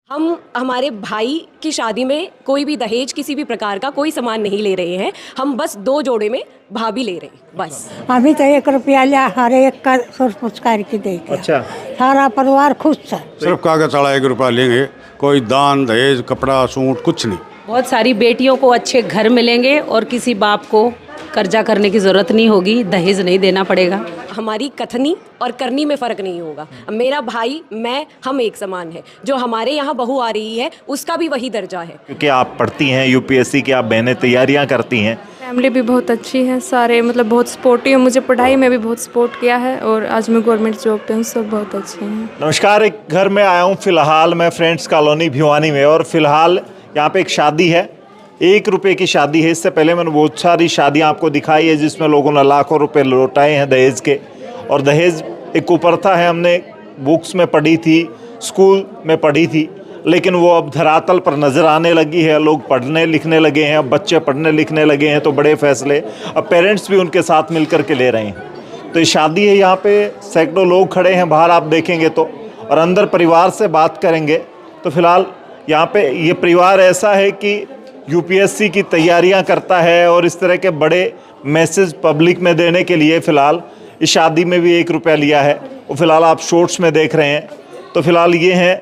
हम हमारे भाई की शादी में कोई भी दहेज किसी भी प्रकार का कोई सामान नहीं ले रहे हैं। हम बस 2 जोड़े में भाभी ले रहे हैं बस। अभी तो 1 रुपया लिया, हर एक का सोच पुचकार के दे के अच्छा, सारा परिवार खुश था। सिर्फ कागज चढ़ा 1 रुपया लेंगे, कोई दान दहेज कपड़ा सूट कुछ नहीं। बहुत सारी बेटियों को अच्छे घर मिलेंगे और किसी बाप को कर्जा करने की ज़रूरत नहीं होगी, दहेज नहीं देना पड़ेगा। हमारी कथनी और करनी में फ़र्क नहीं होगा। मेरा भाई मैं हम एक समान है। जो हमारे यहाँ बहू आ रही है उसका भी वही दर्जा है। क्योंकि आप पढ़ती हैं यूपीएससी की, आप बहनें तैयारियां करती हैं। फैमिली भी बहुत अच्छी है, सारे मतलब बहुत सपोर्टिव है, मुझे पढ़ाई में भी बहुत सपोर्ट किया है और आज मैं गवर्नमेंट जॉब पे हूँ, सब बहुत अच्छे हैं। नमस्कार, एक घर में आया हूँ फिलहाल मैं फ्रेंड्स कॉलोनी भिवानी में, और फिलहाल यहाँ पे एक शादी है, 1 रुपये की शादी है। इससे पहले मैंने बहुत सारी शादियाँ आपको दिखाई है जिसमें लोगों ने लाखों रुपए लौटाए हैं दहेज के। और दहेज एक कुप्रथा है, हमने बुक्स में पढ़ी थी, स्कूल में पढ़ी थी, लेकिन वो अब धरातल पर नज़र आने लगी है। लोग पढ़ने लिखने लगे हैं, अब बच्चे पढ़ने लिखने लगे हैं, तो बड़े फैसले अब पेरेंट्स भी उनके साथ मिल कर के ले रहे हैं। तो ये शादी है, यहाँ पे सैकड़ों लोग खड़े हैं बाहर, आप देखेंगे तो, और अंदर परिवार से बात करेंगे। तो फिलहाल यहाँ पे ये परिवार ऐसा है कि यूपीएससी की तैयारियां करता है और इस तरह के बड़े मैसेज पब्लिक में देने के लिए फ़िलहाल इस शादी में भी 1 रुपया लिया है। वो फ़िलहाल आप शॉर्ट्स में देख रहे हैं। तो फ़िलहाल ये हैं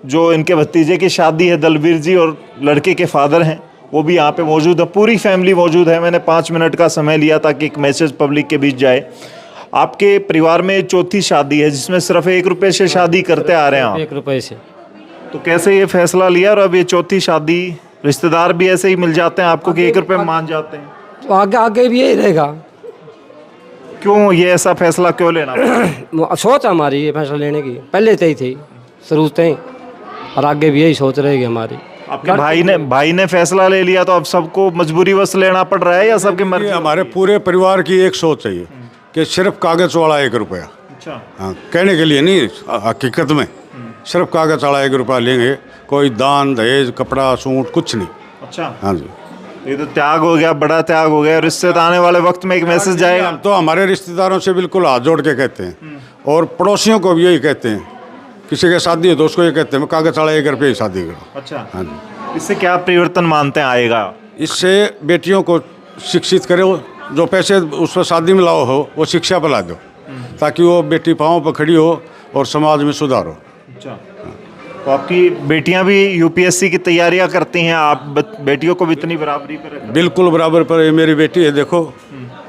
जो इनके भतीजे की शादी है, दलवीर जी, और लड़के के फादर हैं वो भी यहाँ पे मौजूद है, पूरी फैमिली मौजूद है। मैंने 5 मिनट का समय लिया ताकि एक मैसेज पब्लिक के बीच जाए। आपके परिवार में 4थी शादी है जिसमें सिर्फ 1 रुपये से शादी करते आ रहे हैं आप। 1 रुपये से। तो कैसे ये फैसला लिया, और अब ये 4थी शादी, रिश्तेदार भी ऐसे ही मिल जाते हैं आपको कि 1 रुपये में मान जाते हैं? तो आगे आगे भी यही रहेगा। क्यों ये ऐसा फैसला क्यों लेना पड़ा? सोच हमारी ये फैसला लेने की पहले से ही थी, शुरू से ही, और आगे भी यही सोच रहेगी हमारी। आपके भाई ने फैसला ले लिया तो अब सबको मजबूरी बस लेना पड़ रहा है, या सबकी मर्जी? हमारे पूरे परिवार की एक सोच है ये कि सिर्फ कागज वाला 1 रुपया। अच्छा, हाँ, कहने के लिए नहीं, हकीकत में सिर्फ कागज वाला 1 रुपया लेंगे, कोई दान दहेज कपड़ा सूट कुछ नहीं। अच्छा, हाँ जी, ये तो त्याग हो गया, बड़ा त्याग हो गया। और इससे तो आने वाले वक्त में एक मैसेज जाएगा। हम तो हमारे रिश्तेदारों से बिल्कुल हाथ जोड़ के कहते हैं, और पड़ोसियों को भी यही कहते हैं। किसी की शादी है तो उसको ये कहते हैं कागज वाला 1 रुपये की शादी करो। अच्छा, हाँ जी, इससे क्या परिवर्तन मानते हैं आएगा? इससे बेटियों को शिक्षित करो, जो पैसे उस पर शादी में लाओ हो वो शिक्षा पर ला दो, ताकि वो बेटी पाँव पर खड़ी हो और समाज में सुधार हो। अच्छा, तो आपकी बेटियां भी यूपीएससी की तैयारियां करती हैं, आप बेटियों को भी इतनी बराबरी पर रखें? बिल्कुल बराबर पर, ये मेरी बेटी है, देखो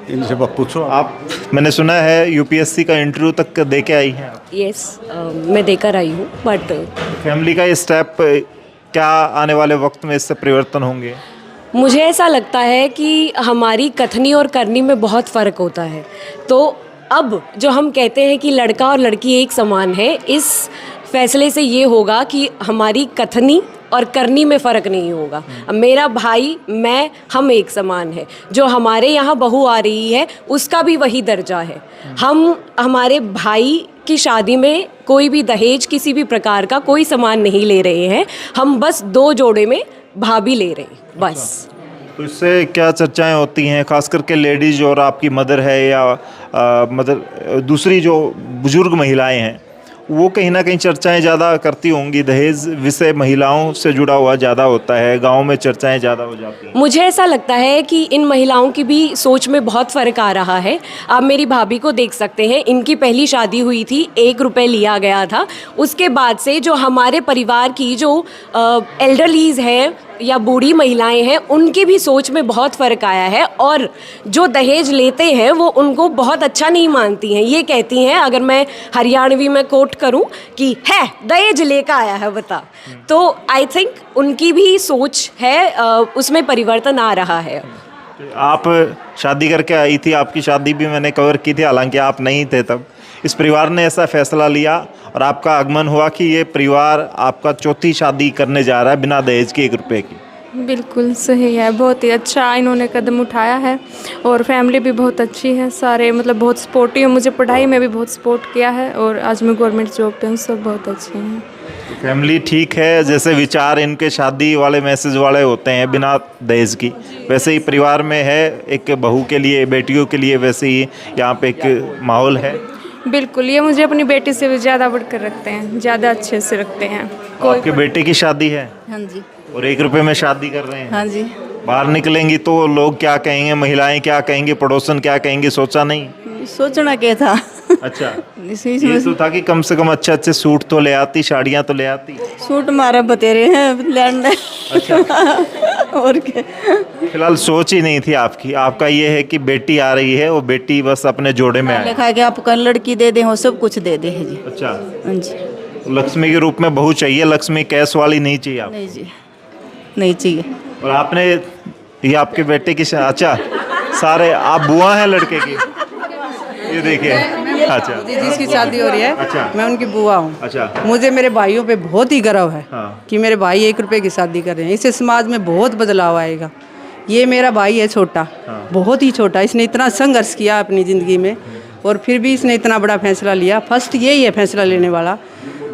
इनसे पूछो आप। मैंने सुना है यूपीएससी का इंटरव्यू तक दे के आई हैं। यस, मैं देकर आई हूँ, बट फैमिली का ये स्टेप क्या आने वाले वक्त में इससे परिवर्तन होंगे? मुझे ऐसा लगता है कि हमारी कथनी और करनी में बहुत फ़र्क होता है। तो अब जो हम कहते हैं कि लड़का और लड़की एक समान है, इस फैसले से ये होगा कि हमारी कथनी और करनी में फ़र्क नहीं होगा। मेरा भाई मैं हम एक समान है। जो हमारे यहाँ बहू आ रही है उसका भी वही दर्जा है। हम हमारे भाई की शादी में कोई भी दहेज किसी भी प्रकार का कोई सामान नहीं ले रहे हैं। हम बस 2 जोड़े में भाभी ले रहे हैं बस। तो इससे क्या चर्चाएं होती हैं, खास करके लेडीज और आपकी मदर है या मदर दूसरी जो बुजुर्ग महिलाएं हैं, वो कहीं ना कहीं चर्चाएं ज़्यादा करती होंगी? दहेज विषय महिलाओं से जुड़ा हुआ ज़्यादा होता है, गांव में चर्चाएं ज़्यादा हो जाती हैं। मुझे ऐसा लगता है कि इन महिलाओं की भी सोच में बहुत फ़र्क आ रहा है। आप मेरी भाभी को देख सकते हैं, इनकी पहली शादी हुई थी, 1 रुपये लिया गया था। उसके बाद से जो हमारे परिवार की जो एल्डरलीज हैं या बूढ़ी महिलाएं हैं, उनकी भी सोच में बहुत फ़र्क आया है। और जो दहेज लेते हैं वो उनको बहुत अच्छा नहीं मानती हैं। ये कहती हैं, अगर मैं हरियाणवी में कोट करूं, कि है दहेज लेकर आया है बता। तो आई थिंक उनकी भी सोच है, उसमें परिवर्तन आ रहा है। आप शादी करके आई थी, आपकी शादी भी मैंने कवर की थी, हालांकि आप नहीं थे तब। इस परिवार ने ऐसा फैसला लिया और आपका आगमन हुआ कि ये परिवार आपका 4थी शादी करने जा रहा है बिना दहेज के 1 रुपये की। बिल्कुल सही है, बहुत ही अच्छा इन्होंने कदम उठाया है और फैमिली भी बहुत अच्छी है, सारे मतलब बहुत सपोर्टिव, मुझे पढ़ाई में भी बहुत सपोर्ट किया है और आज मैं गवर्नमेंट जॉब पे हूँ, सब बहुत अच्छे हैं। फैमिली ठीक है, जैसे विचार इनके शादी वाले मैसेज वाले होते हैं बिना दहेज की, वैसे ही परिवार में है एक बहू के लिए, बेटियों के लिए, वैसे ही यहाँ पे एक माहौल है। बिल्कुल, ये मुझे अपनी बेटी से भी ज़्यादा बढ़कर रखते हैं, ज़्यादा अच्छे से रखते हैं। आपके बेटे की शादी है हाँ जी, और 1 रुपए में शादी कर रहे हैं। हाँ जी। बाहर निकलेंगी तो लोग क्या कहेंगे, महिलाएं क्या कहेंगे, पड़ोसन क्या कहेंगे, सोचा नहीं? सोचना क्या था। अच्छा, इसी ये तो था कि कम से कम अच्छे अच्छे सूट तो ले आती, साड़ियाँ तो ले आती। सूट मारा बतेरे हैं लैंड। अच्छा, और क्या। फिलहाल सोच ही नहीं थी आपकी। आपका ये है कि बेटी आ रही है, वो बेटी बस अपने जोड़े में आए। लिखा कि आपका लड़की दे दे, हो सब कुछ दे दे है जी। अच्छा, हाँ जी। लक्ष्मी के रूप में बहू चाहिए, लक्ष्मी कैश वाली नहीं चाहिए आप। नहीं जी, नहीं चाहिए। और आपने ये आपके बेटे की अच्छा, सारे आप बुआ हैं लड़के की, ये देखिए। अच्छा, जिसकी शादी हो रही है, अच्छा, मैं उनकी बुआ हूँ। अच्छा, मुझे मेरे भाइयों पे बहुत ही गर्व है हाँ। कि मेरे भाई 1 रुपए की शादी कर रहे हैं। इससे समाज में बहुत बदलाव आएगा। ये मेरा भाई है छोटा, हाँ। बहुत ही छोटा, इसने इतना संघर्ष किया अपनी ज़िंदगी में और फिर भी इसने इतना बड़ा फैसला लिया। फर्स्ट यही है फैसला लेने वाला,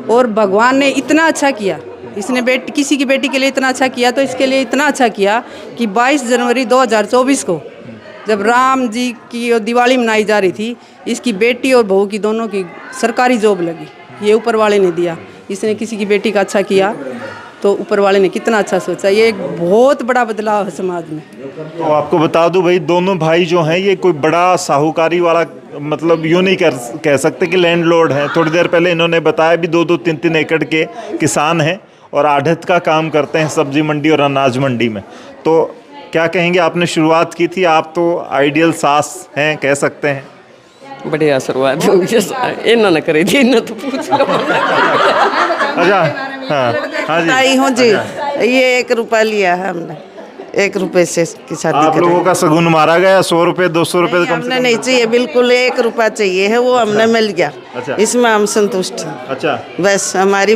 और भगवान ने इतना अच्छा किया। इसने किसी की बेटी के लिए इतना अच्छा किया, तो इसके लिए इतना अच्छा किया कि 22 जनवरी 2024 को जब राम जी की दिवाली मनाई जा रही थी, इसकी बेटी और बहू की दोनों की सरकारी जॉब लगी। ये ऊपर वाले ने दिया। इसने किसी की बेटी का अच्छा किया तो ऊपर वाले ने कितना अच्छा सोचा। ये एक बहुत बड़ा बदलाव है समाज में। तो आपको बता दूं भाई, दोनों भाई जो हैं ये कोई बड़ा साहूकारी वाला, मतलब यूँ नहीं कह सकते कि लैंडलॉर्ड हैं। थोड़ी देर पहले इन्होंने बताया भी 2-2 3-3 एकड़ के किसान हैं और आढ़त का काम करते हैं सब्जी मंडी और अनाज मंडी में। तो क्या कहेंगे, आपने शुरुआत की थी, आप तो आइडियल सास हैं कह सकते हैं। बढ़िया शुरुआत हो गई, इन्होंने करी थी, इन्होंने तो पूछ लो। अच्छा, हाँ, हाँ जी, आई हूँ जी। ये 1 रुपया लिया है हमने, 1 रुपये से की शादी आप लोगों का सगुन मारा गया। 100 रुपये 200 रुपये कम हमने नहीं चाहिए, बिल्कुल 1 रुपया चाहिए है, वो हमने मिल गया। अच्छा, इसमें हम संतुष्ट हैं। अच्छा, बस हमारी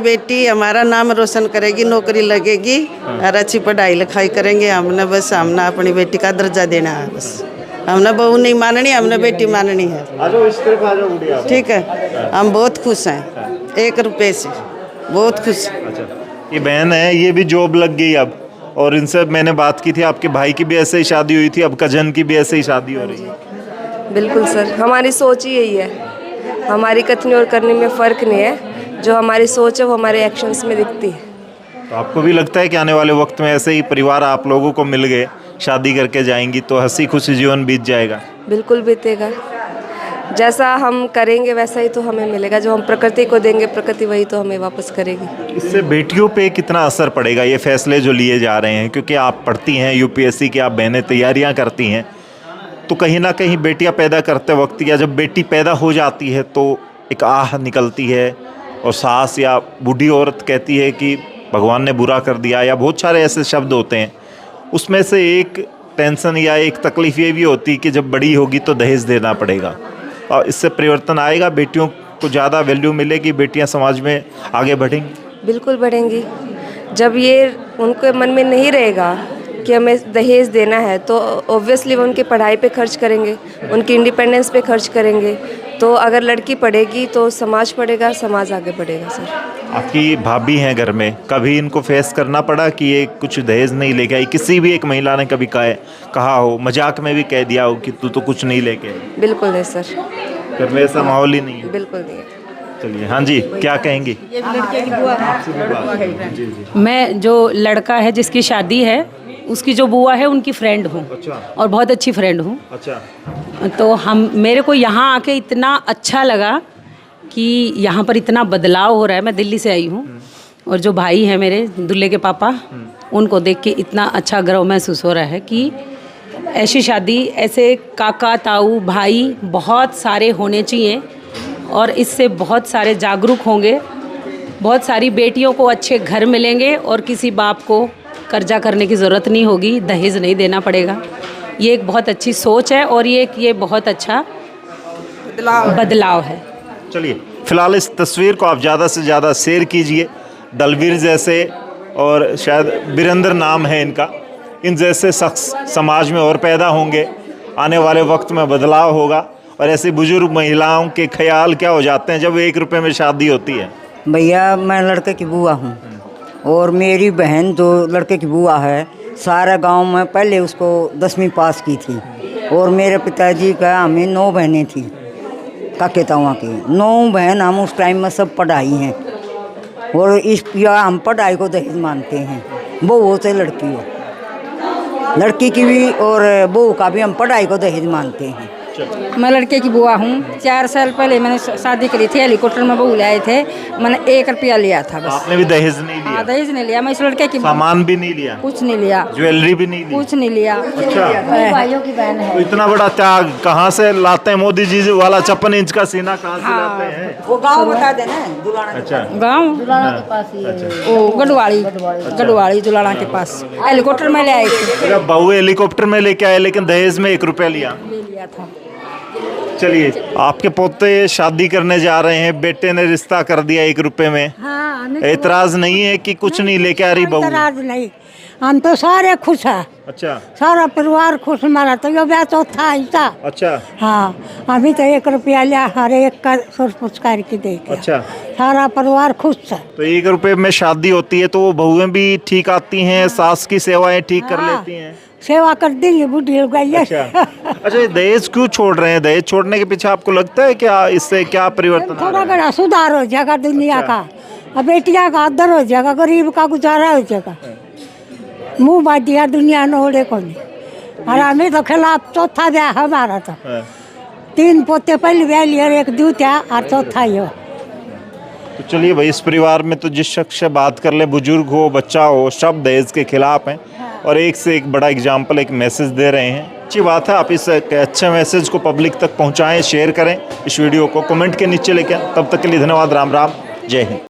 बेटी हमारा नाम रोशन करेगी, नौकरी लगेगी और अच्छी पढ़ाई लिखाई करेंगे। हमने अपनी बेटी का दर्जा देना है। बस हमने बहू नहीं माननी, हमने बेटी माननी है। इस तरफ आ जाओ गुड़िया। ठीक है, हम बहुत खुश हैं 1 रुपये से, बहुत खुश। अच्छा, ये बहन है, ये भी जॉब लग गई अब, और इनसे मैंने बात की थी, आपके भाई की भी ऐसे ही शादी हुई थी, अब कजन की भी ऐसे ही शादी हो रही है। बिल्कुल सर, हमारी सोच ही यही है। हमारी कथनी और करने में फ़र्क नहीं है। जो हमारी सोच है वो हमारे एक्शंस में दिखती है। तो आपको भी लगता है कि आने वाले वक्त में ऐसे ही परिवार आप लोगों को मिल गए, शादी करके जाएंगी तो हंसी खुशी जीवन बीत जाएगा? बिल्कुल बीतेगा। जैसा हम करेंगे वैसा ही तो हमें मिलेगा। जो हम प्रकृति को देंगे, प्रकृति वही तो हमें वापस करेगी। इससे बेटियों पे कितना असर पड़ेगा, ये फैसले जो लिए जा रहे हैं? क्योंकि आप पढ़ती हैं यूपीएससी की, आप बहनें तैयारियां करती हैं, तो कहीं ना कहीं बेटियां पैदा करते वक्त या जब बेटी पैदा हो जाती है तो एक आह निकलती है, और सास या बूढ़ी औरत कहती है कि भगवान ने बुरा कर दिया, या बहुत सारे ऐसे शब्द होते हैं। उसमें से एक टेंशन या एक तकलीफ ये भी होती है कि जब बड़ी होगी तो दहेज देना पड़ेगा, और इससे परिवर्तन आएगा, बेटियों को ज़्यादा वैल्यू मिलेगी, बेटियां समाज में आगे बढ़ेंगी। बिल्कुल बढ़ेंगी। जब ये उनके मन में नहीं रहेगा कि हमें दहेज देना है, तो ऑब्वियसली वो उनकी पढ़ाई पे खर्च करेंगे, उनकी इंडिपेंडेंस पे खर्च करेंगे। तो अगर लड़की पढ़ेगी तो समाज पढ़ेगा, समाज आगे बढ़ेगा। सर, आपकी भाभी हैं घर में, कभी इनको फेस करना पड़ा कि ये कुछ दहेज नहीं लेके आई? किसी भी एक महिला ने कभी कहा हो, मजाक में भी कह दिया हो कि तू तो कुछ नहीं लेके आई? बिल्कुल नहीं सर, घर में ऐसा माहौल ही नहीं है? बिल्कुल नहीं है। चलिए, हाँ जी, क्या कहेंगी? मैं जो लड़का है जिसकी शादी है उसकी जो बुआ है उनकी फ्रेंड हूँ। अच्छा, और बहुत अच्छी फ्रेंड हूँ। अच्छा, तो मेरे को यहाँ आके इतना अच्छा लगा कि यहाँ पर इतना बदलाव हो रहा है। मैं दिल्ली से आई हूँ, और जो भाई हैं मेरे दूल्हे के पापा, उनको देख के इतना अच्छा गर्व महसूस हो रहा है कि ऐसी शादी, ऐसे काका ताऊ भाई बहुत सारे होने चाहिए, और इससे बहुत सारे जागरूक होंगे, बहुत सारी बेटियों को अच्छे घर मिलेंगे, और किसी बाप को कर्जा करने की ज़रूरत नहीं होगी, दहेज नहीं देना पड़ेगा। ये एक बहुत अच्छी सोच है, और ये बहुत अच्छा बदलाव है। चलिए, फिलहाल इस तस्वीर को आप ज़्यादा से ज़्यादा शेयर कीजिए। दलवीर जैसे, और शायद वीरेंद्र नाम है इनका, इन जैसे शख्स समाज में और पैदा होंगे, आने वाले वक्त में बदलाव होगा। और ऐसी बुजुर्ग महिलाओं के ख्याल क्या हो जाते हैं जब 1 रुपये में शादी होती है? भैया, मैं लड़के की बुआ हूँ, और मेरी बहन जो लड़के की बुआ है, सारा गांव में पहले उसको 10वीं पास की थी। और मेरे पिताजी का, हमें 9 बहनें थी, काके तावा की 9 बहन। हम उस टाइम में सब पढ़ाई हैं, और इस या हम पढ़ाई को दहेज मानते हैं, बहू हो चाहे लड़की हो, लड़की की भी और बहू का भी हम पढ़ाई को दहेज मानते हैं। मैं लड़के की बुआ हूँ। 4 साल पहले मैंने शादी करी थी, हेलीकॉप्टर में बहू लाए थे, मैंने 1 रुपया लिया था बस। आपने भी दहेज नहीं लिया? हाँ, दहेज नहीं लिया। मैं इस लड़के की सामान भी नहीं लिया? कुछ नहीं लिया। ज्वेलरी भी नहीं ली? कुछ नहीं लिया। अच्छा, भाइयों की बहन है। तो इतना बड़ा त्याग कहाँ से लाते हैं? मोदी जी वाला 56 इंच का सीना कहाँ से लाते हैं? वो गाँव बता देना, दुलाना। अच्छा, गाँव दुलाना के पास ही, वो गढ़वाड़ी दुलाना के पास हेलीकॉप्टर में ले आए थे। बहू हेलीकॉप्टर में लेके आए, लेकिन दहेज में 1 रुपया लिया? लिया था। चलिए, आपके पोते शादी करने जा रहे हैं, बेटे ने रिश्ता कर दिया 1 रुपए में। हाँ, एतराज नहीं है कि कुछ नहीं लेके आ रही बहू? एतराज नहीं, हम तो सारे खुश है। अच्छा, सारा परिवार खुश, हमारा तो ये ब्याह चौथा ऐसा। अच्छा, हाँ, अभी तो 1 रुपया लिया, हर एक का पुरस्कार की दे के। अच्छा, सारा परिवार खुश है। तो 1 रुपए में शादी होती है तो वो बहुएं भी ठीक आती हैं, सास की सेवाएं ठीक कर हाँ। लेती हैं? सेवा कर देंगे बुढ़ी हो गई है। अच्छा, ये दहेज क्यों छोड़ रहे हैं? दहेज छोड़ने के पीछे आपको लगता है क्या इससे क्या परिवर्तन आ थोड़ा रहा है? बड़ा सुधार हो जाएगा दुनिया का, अब बेटिया का आदर हो जाएगा, गरीब का गुजारा हो जाएगा। मुँह बात दिया दुनिया ने ओढ़े को नहीं, और हमें तो खिलाफ चौथा ब्याह हमारा तो। हाँ। 3 पोते पहले ब्याह लिया, 1 दूतिया और चौथा ही हो। तो चलिए भाई, इस परिवार में तो जिस शख्स से बात कर ले, बुजुर्ग हो बच्चा हो, सब दहेज के खिलाफ हैं और एक से एक बड़ा एग्जाम्पल, एक मैसेज दे रहे हैं। अच्छी बात है, आप इस अच्छे मैसेज को पब्लिक तक पहुंचाएं, शेयर करें इस वीडियो को, कमेंट के नीचे लेके। तब तक के लिए धन्यवाद। राम राम, जय हिंद।